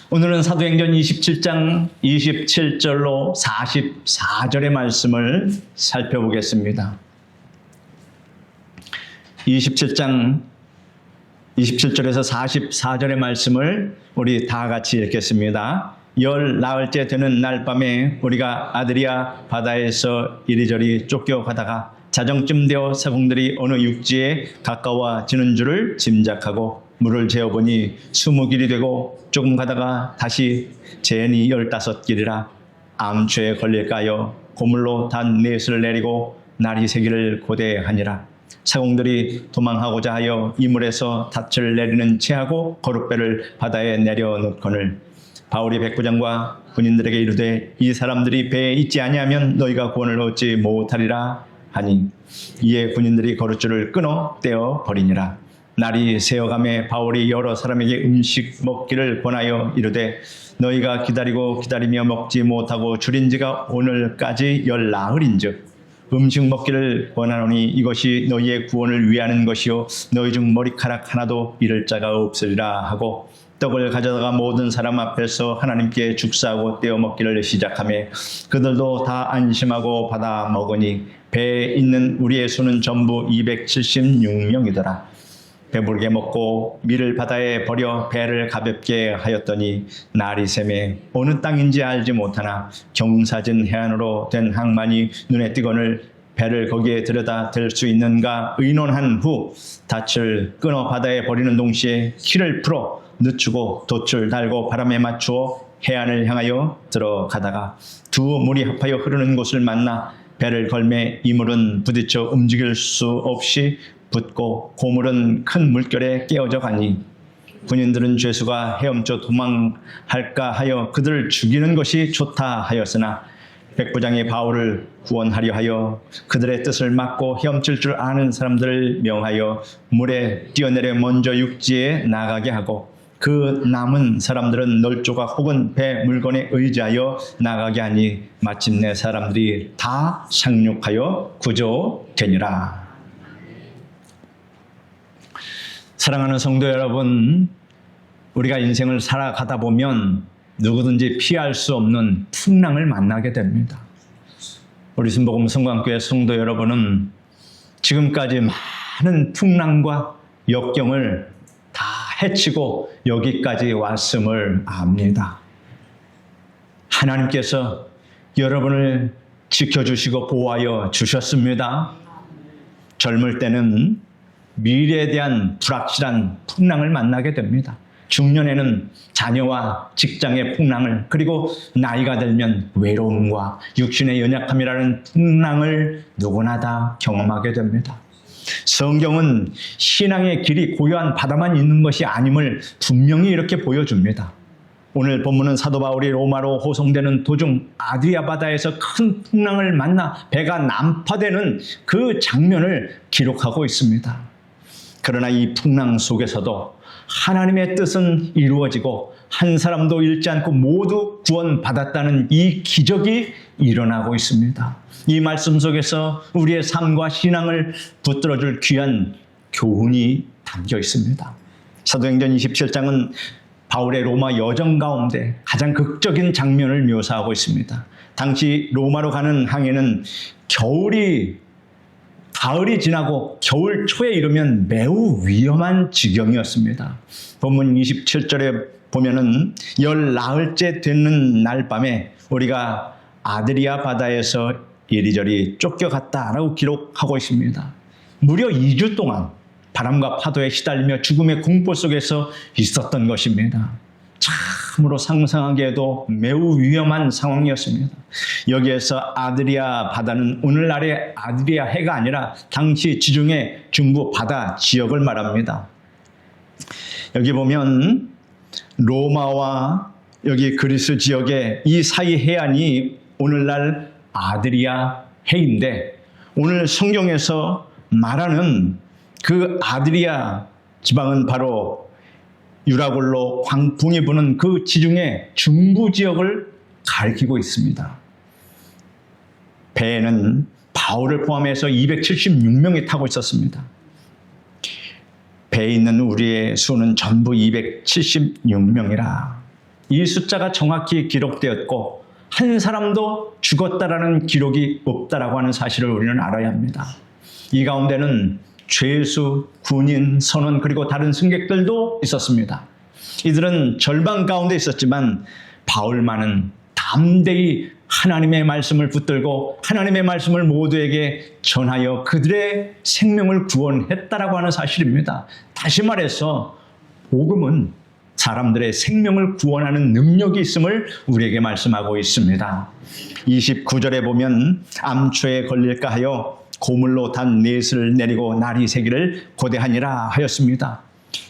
오늘은 사도행전 27장 27절로 44절의 말씀을 살펴보겠습니다. 27장 27절에서 44절의 말씀을 우리 다 같이 읽겠습니다. 열 나흘째 되는 날 밤에 우리가 아드리아 바다에서 이리저리 쫓겨가다가 자정쯤 되어 사공들이 어느 육지에 가까워지는 줄을 짐작하고 물을 재어보니 20길이 되고 조금 가다가 다시 재니 15길이라 암초에 걸릴까 하여 고물로 단 넷을 내리고 날이 새기를 고대하니라. 사공들이 도망하고자 하여 이물에서 닻을 내리는 채하고 거룻배를 바다에 내려놓거늘 바울이 백부장과 군인들에게 이르되 이 사람들이 배에 있지 아니하면 너희가 구원을 얻지 못하리라 하니 이에 군인들이 거룻줄을 끊어 떼어 버리니라. 날이 새어가매 바울이 여러 사람에게 음식 먹기를 권하여 이르되 너희가 기다리며 먹지 못하고 줄인 지가 오늘까지 10나흘인즉 음식 먹기를 권하노니 이것이 너희의 구원을 위하는 것이요 너희 중 머리카락 하나도 잃을 자가 없으리라 하고 떡을 가져다가 모든 사람 앞에서 하나님께 축사하고 떼어 먹기를 시작하며 그들도 다 안심하고 받아 먹으니 배에 있는 우리의 수는 전부 276명이더라. 배부르게 먹고 밀을 바다에 버려 배를 가볍게 하였더니 날이 새매 어느 땅인지 알지 못하나 경사진 해안으로 된 항만이 눈에 띄거늘 배를 거기에 들여다 댈 수 있는가 의논한 후 닻을 끊어 바다에 버리는 동시에 키를 풀어 늦추고 돛을 달고 바람에 맞추어 해안을 향하여 들어가다가 두 물이 합하여 흐르는 곳을 만나 배를 걸매 이물은 부딪혀 움직일 수 없이 붙고 고물은 큰 물결에 깨어져 가니 군인들은 죄수가 헤엄쳐 도망할까 하여 그들을 죽이는 것이 좋다 하였으나 백부장이 바울을 구원하려 하여 그들의 뜻을 막고 헤엄칠 줄 아는 사람들을 명하여 물에 뛰어내려 먼저 육지에 나가게 하고 그 남은 사람들은 널조각 혹은 배 물건에 의지하여 나가게 하니 마침내 사람들이 다 상륙하여 구조되니라. 사랑하는 성도 여러분, 우리가 인생을 살아가다 보면 누구든지 피할 수 없는 풍랑을 만나게 됩니다. 우리 순복음 성광교회 성도 여러분은 지금까지 많은 풍랑과 역경을 다 헤치고 여기까지 왔음을 압니다. 하나님께서 여러분을 지켜주시고 보호하여 주셨습니다. 젊을 때는 미래에 대한 불확실한 풍랑을 만나게 됩니다. 중년에는 자녀와 직장의 풍랑을, 그리고 나이가 들면 외로움과 육신의 연약함이라는 풍랑을 누구나 다 경험하게 됩니다. 성경은 신앙의 길이 고요한 바다만 있는 것이 아님을 분명히 이렇게 보여줍니다. 오늘 본문은 사도 바울이 로마로 호송되는 도중 아드리아 바다에서 큰 풍랑을 만나 배가 난파되는 그 장면을 기록하고 있습니다. 그러나 이 풍랑 속에서도 하나님의 뜻은 이루어지고 한 사람도 잃지 않고 모두 구원받았다는 이 기적이 일어나고 있습니다. 이 말씀 속에서 우리의 삶과 신앙을 붙들어줄 귀한 교훈이 담겨 있습니다. 사도행전 27장은 바울의 로마 여정 가운데 가장 극적인 장면을 묘사하고 있습니다. 당시 로마로 가는 항해는 가을이 지나고 겨울 초에 이르면 매우 위험한 지경이었습니다. 본문 27절에 보면은 10나흘째 되는 날 밤에 우리가 아드리아 바다에서 이리저리 쫓겨갔다라고 기록하고 있습니다. 무려 2주 동안 바람과 파도에 시달리며 죽음의 공포 속에서 있었던 것입니다. 참으로 상상하기에도 매우 위험한 상황이었습니다. 여기에서 아드리아 바다는 오늘날의 아드리아 해가 아니라 당시 지중해 중부 바다 지역을 말합니다. 여기 보면 로마와 여기 그리스 지역의 이 사이 해안이 오늘날 아드리아 해인데, 오늘 성경에서 말하는 그 아드리아 지방은 바로 유라굴로 광풍이 부는 그 지중해 중부 지역을 가리키고 있습니다. 배에는 바울을 포함해서 276명이 타고 있었습니다. 배에 있는 우리의 수는 전부 276명이라. 이 숫자가 정확히 기록되었고 한 사람도 죽었다라는 기록이 없다라고 하는 사실을 우리는 알아야 합니다. 이 가운데는 죄수, 군인, 선원 그리고 다른 승객들도 있었습니다. 이들은 절망 가운데 있었지만 바울만은 담대히 하나님의 말씀을 붙들고 하나님의 말씀을 모두에게 전하여 그들의 생명을 구원했다라고 하는 사실입니다. 다시 말해서 복음은 사람들의 생명을 구원하는 능력이 있음을 우리에게 말씀하고 있습니다. 29절에 보면 암초에 걸릴까 하여 고물로 단 넷을 내리고 날이 새기를 고대하니라 하였습니다.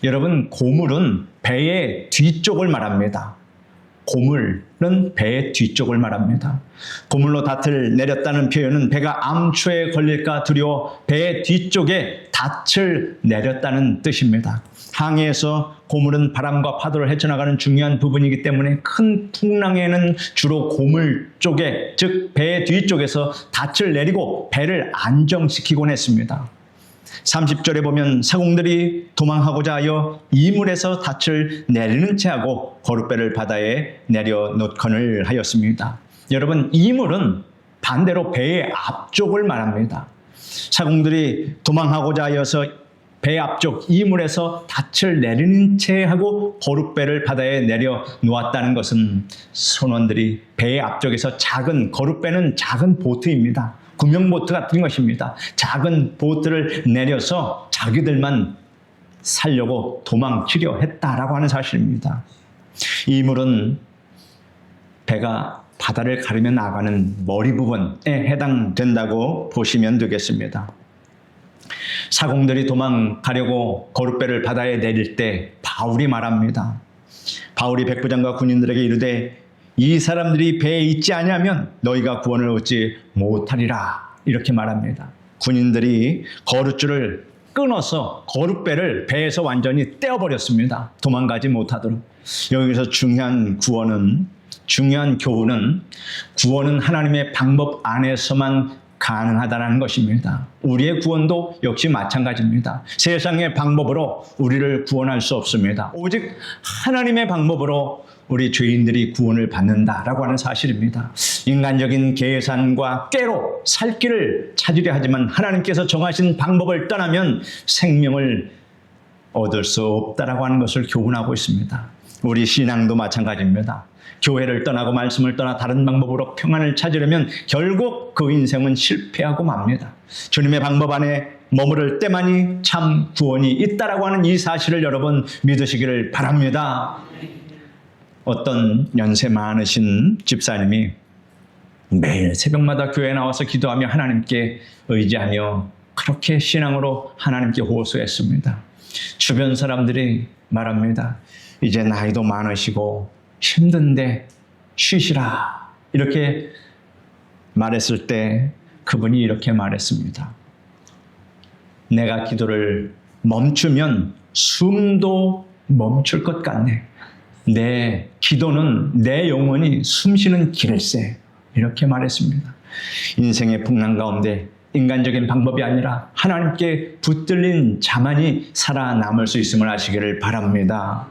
여러분, 고물은 배의 뒤쪽을 말합니다. 고물은 배의 뒤쪽을 말합니다. 고물로 닻을 내렸다는 표현은 배가 암초에 걸릴까 두려워 배의 뒤쪽에 닻을 내렸다는 뜻입니다. 항해에서 고물은 바람과 파도를 헤쳐나가는 중요한 부분이기 때문에 큰 풍랑에는 주로 고물 쪽에, 즉 배의 뒤쪽에서 닻을 내리고 배를 안정시키곤 했습니다. 30절에 보면 사공들이 도망하고자 하여 이물에서 닻을 내리는 채 하고 거룻배를 바다에 내려놓거늘 하였습니다. 여러분, 이물은 반대로 배의 앞쪽을 말합니다. 사공들이 도망하고자 하여서 배 앞쪽 이물에서 닻을 내리는 채 하고 거룻배를 바다에 내려놓았다는 것은 선원들이 배의 앞쪽에서 거룻배는 작은 보트입니다. 구명보트 같은 것입니다. 작은 보트를 내려서 자기들만 살려고 도망치려 했다라고 하는 사실입니다. 이물은 배가 바다를 가르며 나가는 머리 부분에 해당된다고 보시면 되겠습니다. 사공들이 도망가려고 거룻배를 바다에 내릴 때 바울이 말합니다. 바울이 백부장과 군인들에게 이르되 이 사람들이 배에 있지 아니하면 너희가 구원을 얻지 못하리라 이렇게 말합니다. 군인들이 거룻줄을 끊어서 거룻배를 배에서 완전히 떼어버렸습니다. 도망가지 못하도록. 여기서 중요한 교훈은 구원은 하나님의 방법 안에서만 가능하다는 것입니다. 우리의 구원도 역시 마찬가지입니다. 세상의 방법으로 우리를 구원할 수 없습니다. 오직 하나님의 방법으로 우리 죄인들이 구원을 받는다라고 하는 사실입니다. 인간적인 계산과 꾀로 살 길을 찾으려 하지만 하나님께서 정하신 방법을 떠나면 생명을 얻을 수 없다라고 하는 것을 교훈하고 있습니다. 우리 신앙도 마찬가지입니다. 교회를 떠나고 말씀을 떠나 다른 방법으로 평안을 찾으려면 결국 그 인생은 실패하고 맙니다. 주님의 방법 안에 머무를 때만이 참 구원이 있다라고 하는 이 사실을 여러분 믿으시기를 바랍니다. 어떤 연세 많으신 집사님이 매일 새벽마다 교회에 나와서 기도하며 하나님께 의지하며 그렇게 신앙으로 하나님께 호소했습니다. 주변 사람들이 말합니다. 이제 나이도 많으시고 힘든데 쉬시라 이렇게 말했을 때 그분이 이렇게 말했습니다. 내가 기도를 멈추면 숨도 멈출 것 같네. 내 기도는 내 영혼이 숨쉬는 길일세 이렇게 말했습니다. 인생의 풍랑 가운데 인간적인 방법이 아니라 하나님께 붙들린 자만이 살아남을 수 있음을 아시기를 바랍니다.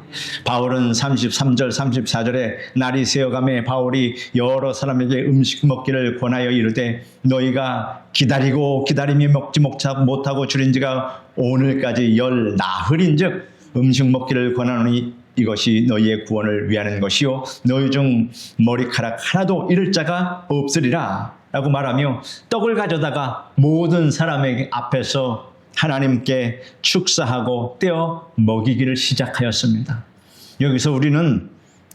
바울은 33절 34절에 날이 새어가매 바울이 여러 사람에게 음식 먹기를 권하여 이르되 너희가 기다리며 먹지 못하고 줄인 지가 오늘까지 열 나흘인즉 음식 먹기를 권하노니 이것이 너희의 구원을 위하는 것이요 너희 중 머리카락 하나도 잃을 자가 없으리라 라고 말하며 떡을 가져다가 모든 사람에게 앞에서 하나님께 축사하고 떼어 먹이기를 시작하였습니다. 여기서 우리는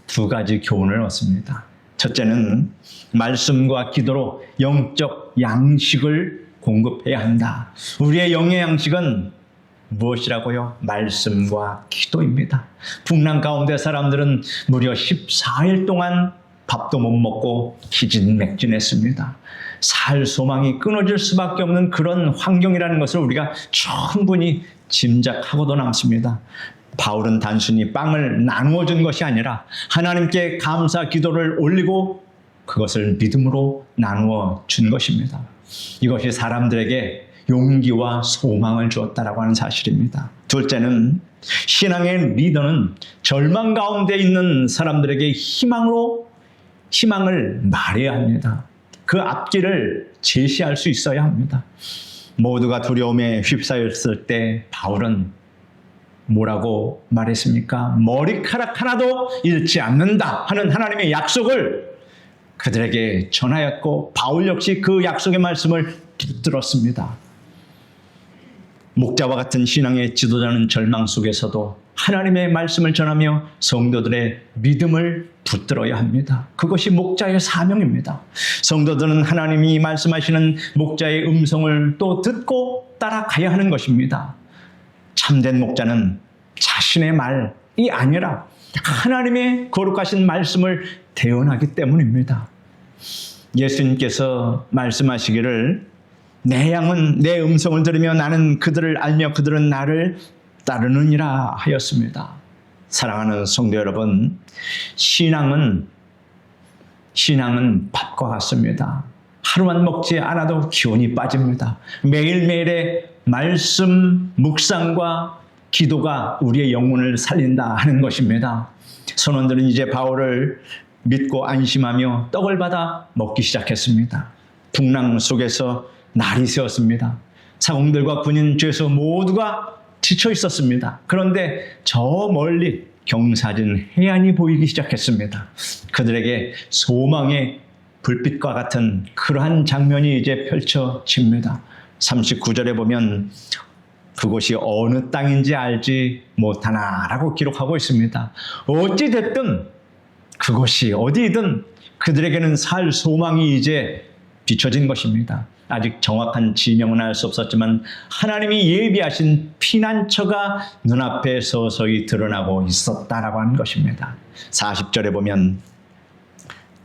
두 가지 교훈을 얻습니다. 첫째는 말씀과 기도로 영적 양식을 공급해야 한다. 우리의 영의 양식은 무엇이라고요? 말씀과 기도입니다. 풍랑 가운데 사람들은 무려 14일 동안 밥도 못 먹고 기진맥진했습니다. 살 소망이 끊어질 수밖에 없는 그런 환경이라는 것을 우리가 충분히 짐작하고도 남습니다. 바울은 단순히 빵을 나누어 준 것이 아니라 하나님께 감사 기도를 올리고 그것을 믿음으로 나누어 준 것입니다. 이것이 사람들에게 용기와 소망을 주었다라고 하는 사실입니다. 둘째는 신앙의 리더는 절망 가운데 있는 사람들에게 희망을 말해야 합니다. 그 앞길을 제시할 수 있어야 합니다. 모두가 두려움에 휩싸였을 때 바울은 뭐라고 말했습니까? 머리카락 하나도 잃지 않는다 하는 하나님의 약속을 그들에게 전하였고, 바울 역시 그 약속의 말씀을 붙들었습니다. 목자와 같은 신앙의 지도자는 절망 속에서도 하나님의 말씀을 전하며 성도들의 믿음을 붙들어야 합니다. 그것이 목자의 사명입니다. 성도들은 하나님이 말씀하시는 목자의 음성을 또 듣고 따라가야 하는 것입니다. 참된 목자는 자신의 말이 아니라 하나님의 거룩하신 말씀을 대언하기 때문입니다. 예수님께서 말씀하시기를 내 양은 내 음성을 들으며 나는 그들을 알며 그들은 나를 따르느니라 하였습니다. 사랑하는 성도 여러분, 신앙은 밥과 같습니다. 하루만 먹지 않아도 기운이 빠집니다. 매일매일의 말씀 묵상과 기도가 우리의 영혼을 살린다 하는 것입니다. 선원들은 이제 바울을 믿고 안심하며 떡을 받아 먹기 시작했습니다. 풍랑 속에서 날이 새었습니다. 사공들과 군인 죄수 모두가 지쳐 있었습니다. 그런데 저 멀리 경사진 해안이 보이기 시작했습니다. 그들에게 소망의 불빛과 같은 그러한 장면이 이제 펼쳐집니다. 39절에 보면 그곳이 어느 땅인지 알지 못하나라고 기록하고 있습니다. 어찌됐든 그곳이 어디든 그들에게는 살 소망이 이제 비춰진 것입니다. 아직 정확한 지명은 알 수 없었지만 하나님이 예비하신 피난처가 눈앞에 서서히 드러나고 있었다라고 하는 것입니다. 40절에 보면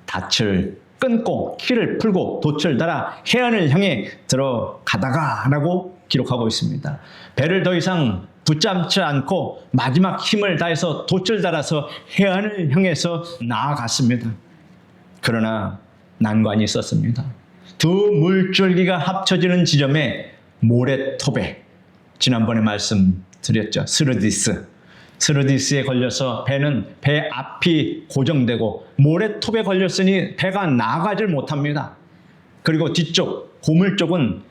닻을 끊고 키를 풀고 돛을 달아 해안을 향해 들어가다가 라고 기록하고 있습니다. 배를 더 이상 붙잡지 않고 마지막 힘을 다해서 돛을 달아서 해안을 향해서 나아갔습니다. 그러나 난관이 있었습니다. 두 물줄기가 합쳐지는 지점에 모래톱에, 지난번에 말씀드렸죠, 스르디스에 걸려서 배 앞이 고정되고 모래톱에 걸렸으니 배가 나가질 못합니다. 그리고 뒤쪽 고물 쪽은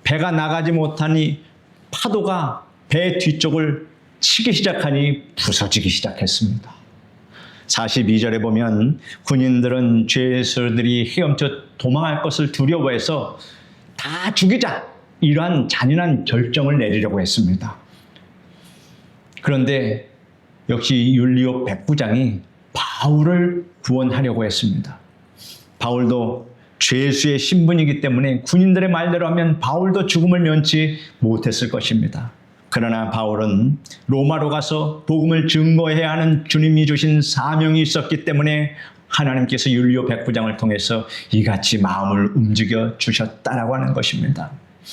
배가 나가지 못하니 파도가 배 뒤쪽을 치기 시작하니 부서지기 시작했습니다. 42절에 보면 군인들은 죄수들이 헤엄쳐 도망할 것을 두려워해서 다 죽이자, 이러한 잔인한 결정을 내리려고 했습니다. 그런데 역시 율리오 백부장이 바울을 구원하려고 했습니다. 바울도 죄수의 신분이기 때문에 군인들의 말대로 하면 바울도 죽음을 면치 못했을 것입니다. 그러나 바울은 로마로 가서 복음을 증거해야 하는 주님이 주신 사명이 있었기 때문에 하나님께서 율리오 백부장을 통해서 이같이 마음을 움직여 주셨다라고 하는 것입니다.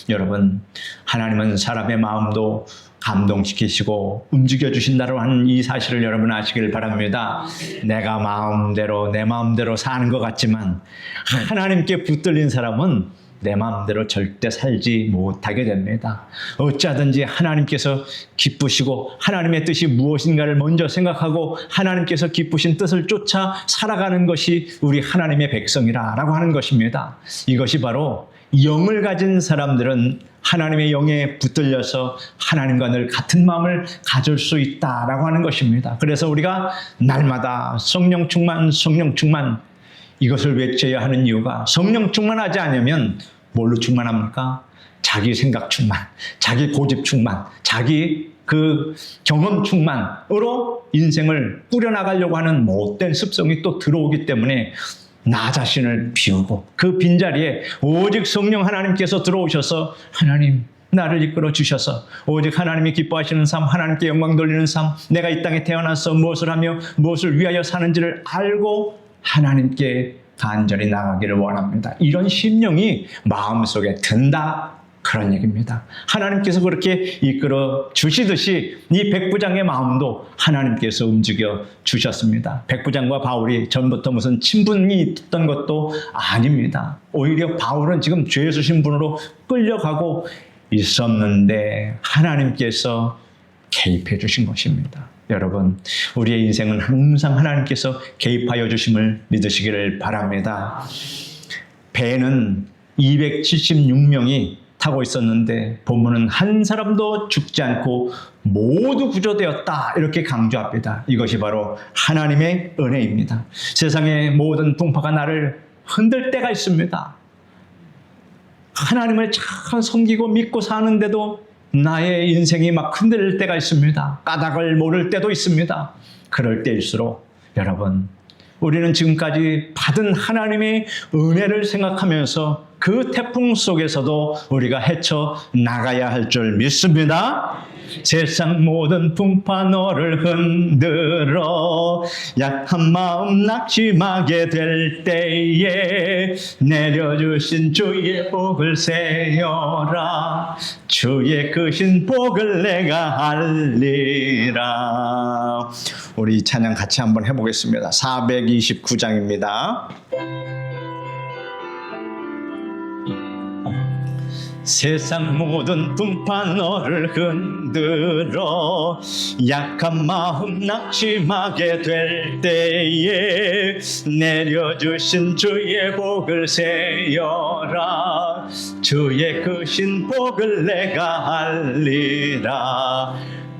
여러분, 하나님은 사람의 마음도 감동시키시고 움직여 주신다고 하는 이 사실을 여러분 아시길 바랍니다. 내가 내 마음대로 사는 것 같지만 하나님께 붙들린 사람은 내 마음대로 절대 살지 못하게 됩니다. 어찌하든지 하나님께서 기쁘시고 하나님의 뜻이 무엇인가를 먼저 생각하고 하나님께서 기쁘신 뜻을 쫓아 살아가는 것이 우리 하나님의 백성이라고 하는 것입니다. 이것이 바로 영을 가진 사람들은 하나님의 영에 붙들려서 하나님과 늘 같은 마음을 가질 수 있다라고 하는 것입니다. 그래서 우리가 날마다 성령 충만 이것을 외쳐야 하는 이유가, 성령 충만하지 않으면 뭘로 충만합니까? 자기 생각 충만, 자기 고집 충만, 자기 그 경험 충만으로 인생을 꾸려나가려고 하는 못된 습성이 또 들어오기 때문에 나 자신을 비우고 그 빈자리에 오직 성령 하나님께서 들어오셔서 하나님 나를 이끌어 주셔서 오직 하나님이 기뻐하시는 삶, 하나님께 영광 돌리는 삶, 내가 이 땅에 태어나서 무엇을 하며 무엇을 위하여 사는지를 알고 하나님께 간절히 나가기를 원합니다. 이런 심령이 마음속에 든다, 그런 얘기입니다. 하나님께서 그렇게 이끌어 주시듯이 이 백부장의 마음도 하나님께서 움직여 주셨습니다. 백부장과 바울이 전부터 무슨 친분이 있던 것도 아닙니다. 오히려 바울은 지금 죄수 신분으로 끌려가고 있었는데 하나님께서 개입해 주신 것입니다. 여러분, 우리의 인생은 항상 하나님께서 개입하여 주심을 믿으시기를 바랍니다. 배는 276명이 타고 있었는데 본문은 한 사람도 죽지 않고 모두 구조되었다 이렇게 강조합니다. 이것이 바로 하나님의 은혜입니다. 세상의 모든 풍파가 나를 흔들 때가 있습니다. 하나님을 잘 섬기고 믿고 사는데도 나의 인생이 막 흔들릴 때가 있습니다. 까닭을 모를 때도 있습니다. 그럴 때일수록 여러분, 우리는 지금까지 받은 하나님의 은혜를 생각하면서 그 태풍 속에서도 우리가 헤쳐 나가야 할 줄 믿습니다. 세상 모든 풍파 너를 흔들어 약한 마음 낙심하게 될 때에 내려주신 주의 복을 세어라. 주의 크신 복을 내가 알리라. 우리 찬양 같이 한번 해보겠습니다. 429장입니다. 세상 모든 풍파 너를 흔들어 약한 마음 낙심하게 될 때에 내려주신 주의 복을 세어라. 주의 크신 복을 내가 알리라.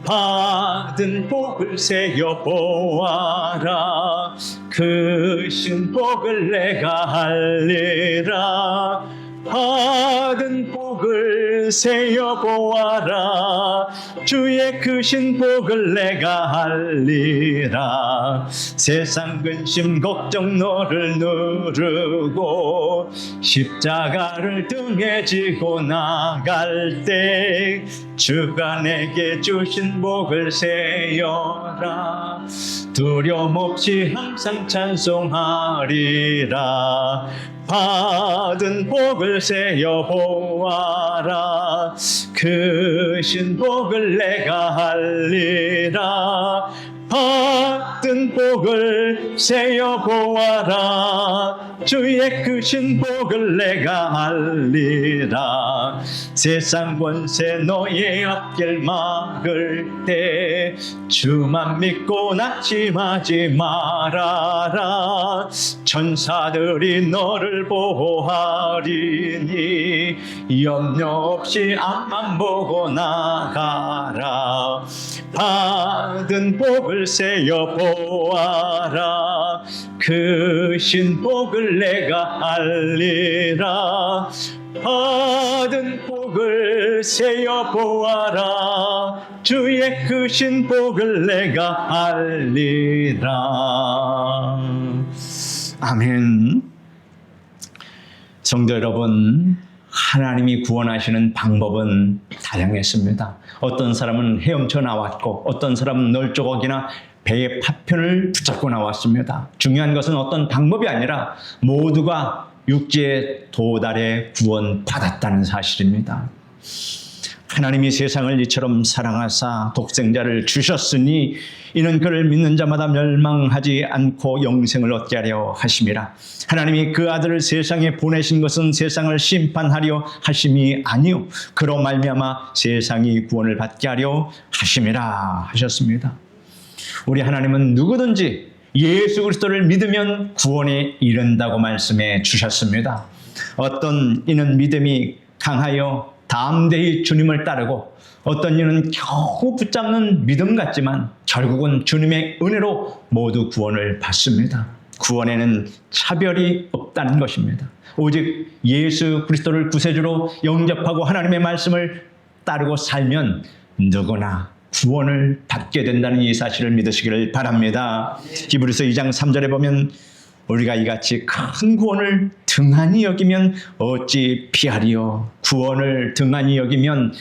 받은 복을 세어 보아라. 크신 복을 내가 알리라. 받은 복을 세어 보아라. 주의 크신 복을 내가 알리라. 세상 근심 걱정 너를 누르고 십자가를 등에 지고 나갈 때 주가 내게 주신 복을 세어라. 두려움 없이 항상 찬송하리라. 받은 복을 세어 보아라. 크신 복을 내가 알리라. 받은 복을 세어 보아라. 주의 크신 복을 내가 알리라. 세상 권세 너의 앞길 막을 때 주만 믿고 낙심하지 말아라. 천사들이 너를 보호하리니 염려 없이 앞만 보고 나가라. 받은 복을 세어 보아라. 크신 복을 내가 알리라. 받은 복을 세어 보아라. 주의 크신 복을 내가 알리라. 아멘. 성도 여러분, 하나님이 구원하시는 방법은 다양했습니다. 어떤 사람은 헤엄쳐 나왔고 어떤 사람은 널조각이나 배의 파편을 붙잡고 나왔습니다. 중요한 것은 어떤 방법이 아니라 모두가 육지에 도달해 구원받았다는 사실입니다. 하나님이 세상을 이처럼 사랑하사 독생자를 주셨으니 이는 그를 믿는 자마다 멸망하지 않고 영생을 얻게 하려 하심이라. 하나님이 그 아들을 세상에 보내신 것은 세상을 심판하려 하심이 아니요 그로 말미암아 세상이 구원을 받게 하려 하심이라 하셨습니다. 우리 하나님은 누구든지 예수 그리스도를 믿으면 구원에 이른다고 말씀해 주셨습니다. 어떤 이는 믿음이 강하여 담대히 주님을 따르고 어떤 이는 겨우 붙잡는 믿음 같지만 결국은 주님의 은혜로 모두 구원을 받습니다. 구원에는 차별이 없다는 것입니다. 오직 예수 그리스도를 구세주로 영접하고 하나님의 말씀을 따르고 살면 누구나 구원을 받게 된다는 이 사실을 믿으시기를 바랍니다. 히브리서 2장 3절에 보면 우리가 이같이 큰 구원을 등한히 여기면 어찌 피하리요. 구원을 등한히 여기면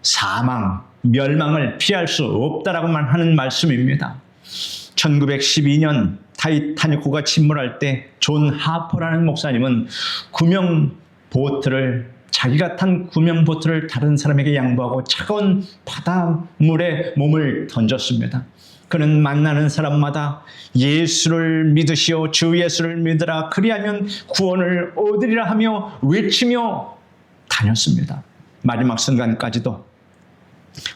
사망, 멸망을 피할 수 없다라고만 하는 말씀입니다. 1912년 타이타닉호가 침몰할 때 존 하퍼라는 목사님은 자기가 탄 구명보트를 다른 사람에게 양보하고 차가운 바닷물에 몸을 던졌습니다. 그는 만나는 사람마다 예수를 믿으시오 주 예수를 믿으라 그리하면 구원을 얻으리라 하며 외치며 다녔습니다. 마지막 순간까지도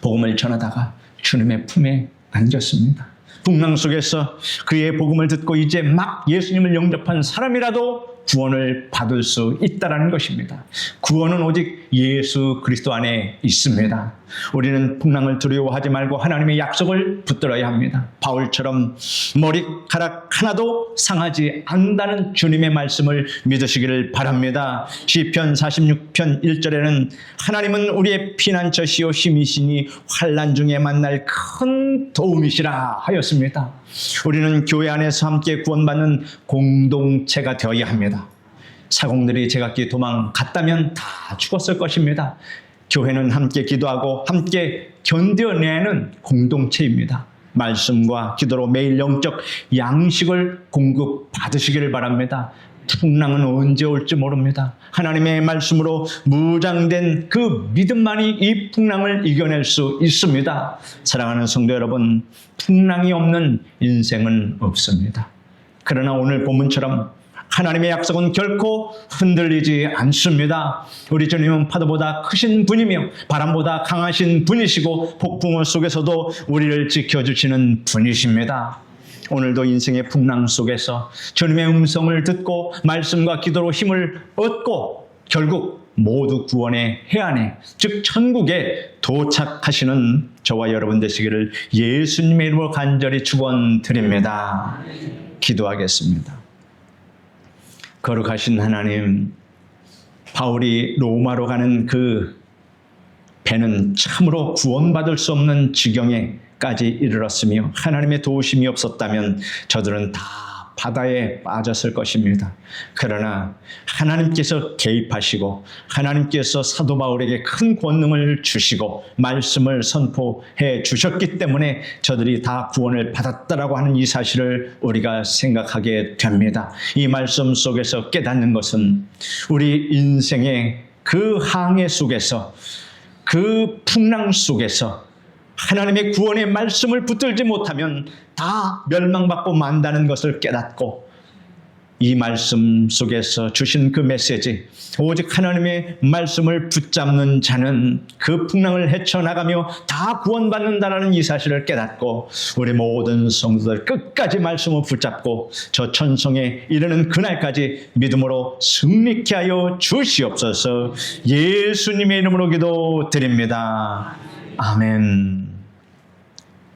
복음을 전하다가 주님의 품에 안겼습니다. 풍랑 속에서 그의 복음을 듣고 이제 막 예수님을 영접한 사람이라도 구원을 받을 수 있다는 것입니다. 구원은 오직 예수 그리스도 안에 있습니다. 우리는 풍랑을 두려워하지 말고 하나님의 약속을 붙들어야 합니다. 바울처럼 머리카락 하나도 상하지 않는다는 주님의 말씀을 믿으시기를 바랍니다. 시편 46편 1절에는 하나님은 우리의 피난처시요 힘이시니 환난 중에 만날 큰 도움이시라 하였습니다. 우리는 교회 안에서 함께 구원받는 공동체가 되어야 합니다. 사공들이 제각기 도망갔다면 다 죽었을 것입니다. 교회는 함께 기도하고 함께 견뎌내는 공동체입니다. 말씀과 기도로 매일 영적 양식을 공급받으시기를 바랍니다. 풍랑은 언제 올지 모릅니다. 하나님의 말씀으로 무장된 그 믿음만이 이 풍랑을 이겨낼 수 있습니다. 사랑하는 성도 여러분, 풍랑이 없는 인생은 없습니다. 그러나 오늘 본문처럼 하나님의 약속은 결코 흔들리지 않습니다. 우리 주님은 파도보다 크신 분이며 바람보다 강하신 분이시고 폭풍우 속에서도 우리를 지켜주시는 분이십니다. 오늘도 인생의 풍랑 속에서 주님의 음성을 듣고 말씀과 기도로 힘을 얻고 결국 모두 구원의 해안에, 즉 천국에 도착하시는 저와 여러분 되시기를 예수님의 이름으로 간절히 축원드립니다. 기도하겠습니다. 거룩하신 하나님, 바울이 로마로 가는 그 배는 참으로 구원받을 수 없는 지경에까지 이르렀으며 하나님의 도우심이 없었다면 저들은 다 바다에 빠졌을 것입니다. 그러나 하나님께서 개입하시고 하나님께서 사도 바울에게 큰 권능을 주시고 말씀을 선포해 주셨기 때문에 저들이 다 구원을 받았다라고 하는 이 사실을 우리가 생각하게 됩니다. 이 말씀 속에서 깨닫는 것은 우리 인생의 그 항해 속에서, 그 풍랑 속에서 하나님의 구원의 말씀을 붙들지 못하면 다 멸망받고 만다는 것을 깨닫고 이 말씀 속에서 주신 그 메시지, 오직 하나님의 말씀을 붙잡는 자는 그 풍랑을 헤쳐나가며 다 구원받는다라는 이 사실을 깨닫고 우리 모든 성도들 끝까지 말씀을 붙잡고 저 천성에 이르는 그날까지 믿음으로 승리케 하여 주시옵소서. 예수님의 이름으로 기도드립니다. 아멘.